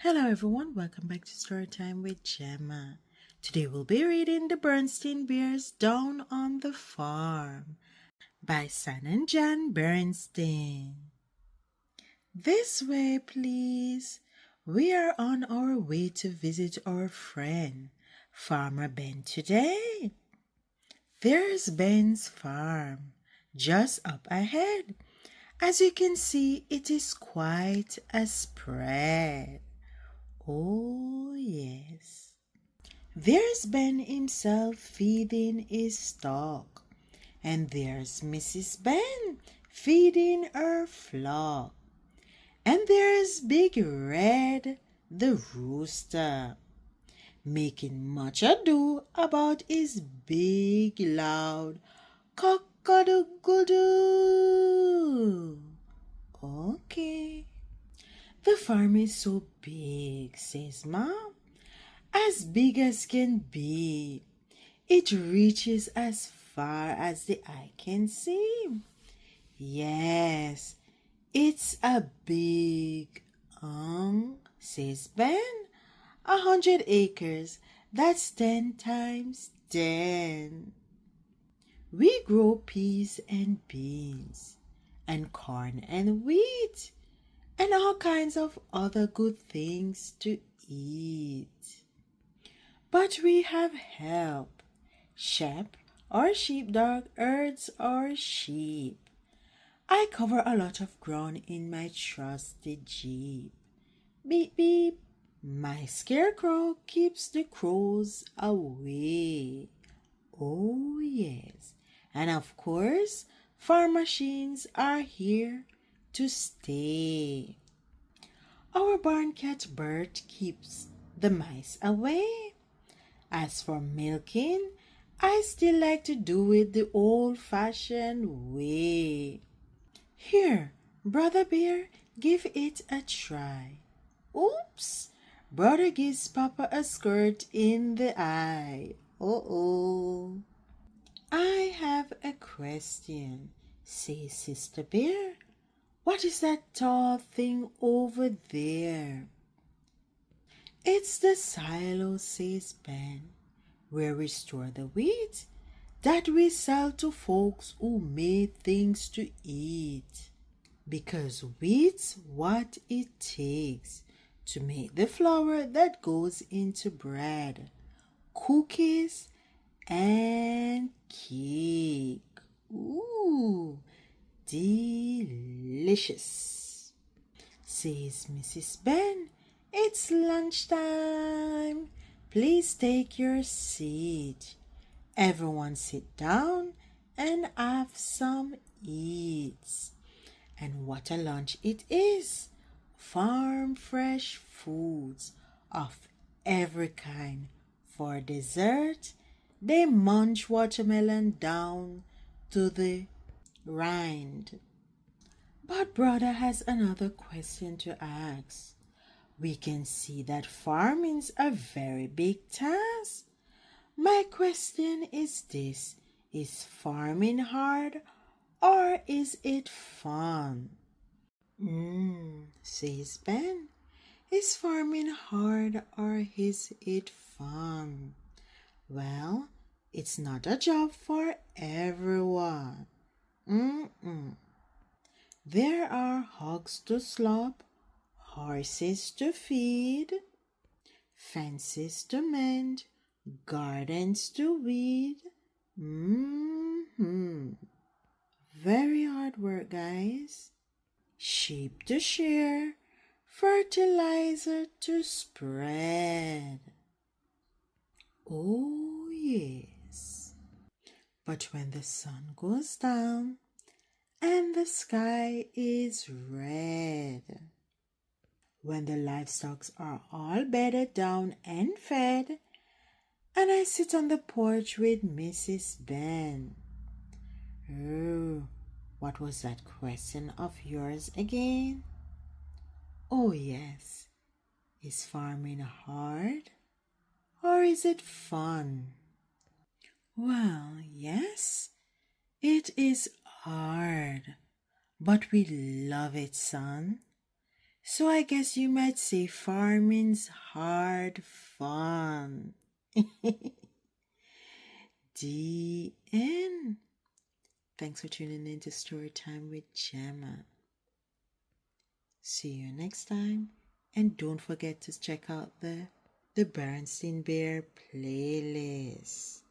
Hello everyone, welcome back to Storytime with Gemma. Today we'll be reading The Berenstain Bears Down on the Farm by Stan and Jan Berenstain. This way, please. We are on our way to visit our friend, Farmer Ben, today. There's Ben's farm, just up ahead. As you can see, it is quite a spread. Oh, yes. There's Ben himself feeding his stock, and there's Mrs. Ben feeding her flock, and there's Big Red the rooster, making much ado about his big loud cock-a-doodle-doo. Okay. The farm is so big, says Mom, as big as can be. It reaches as far as the eye can see. Yes, it's a big, says Ben. 100 acres, that's 10 times 10. We grow peas and beans, and corn and wheat, and all kinds of other good things to eat. But we have help. Sheep or sheepdog herds or sheep. I cover a lot of ground in my trusty Jeep. Beep beep. My scarecrow keeps the crows away. Oh yes. And of course, farm machines are here to stay. Our barn cat Bert keeps the mice away. As for milking, I still like to do it the old-fashioned way. Here, Brother Bear, give it a try. Oops! Brother gives Papa a squirt in the eye. Uh-oh. I have a question, says Sister Bear. What is that tall thing over there? It's the silo, says Ben, where we store the wheat that we sell to folks who made things to eat. Because wheat's what it takes to make the flour that goes into bread, cookies, and cake. Ooh, delicious, says Mrs. Ben. It's lunchtime. Please take your seat. Everyone sit down and have some eats. And what a lunch it is. Farm fresh foods of every kind. For dessert, they munch watermelon down to the rind. But Brother has another question to ask. We can see that farming's a very big task. My question is this: is farming hard or is it fun? Says Ben. Is farming hard or is it fun? Well, it's not a job for everyone. There are hogs to slop, horses to feed, fences to mend, gardens to weed. Very hard work, guys. Sheep to shear, fertilizer to spread. Oh, yes. But when the sun goes down and the sky is red, when the livestock are all bedded down and fed, and I sit on the porch with Mrs. Ben. Oh, what was that question of yours again? Oh yes, is farming hard or is it fun? Well, yes, it is hard, but we love it, son. So I guess you might say farming's hard fun. The end. Thanks for tuning in to Storytime with Gemma. See you next time. And don't forget to check out the Berenstain Bear playlist.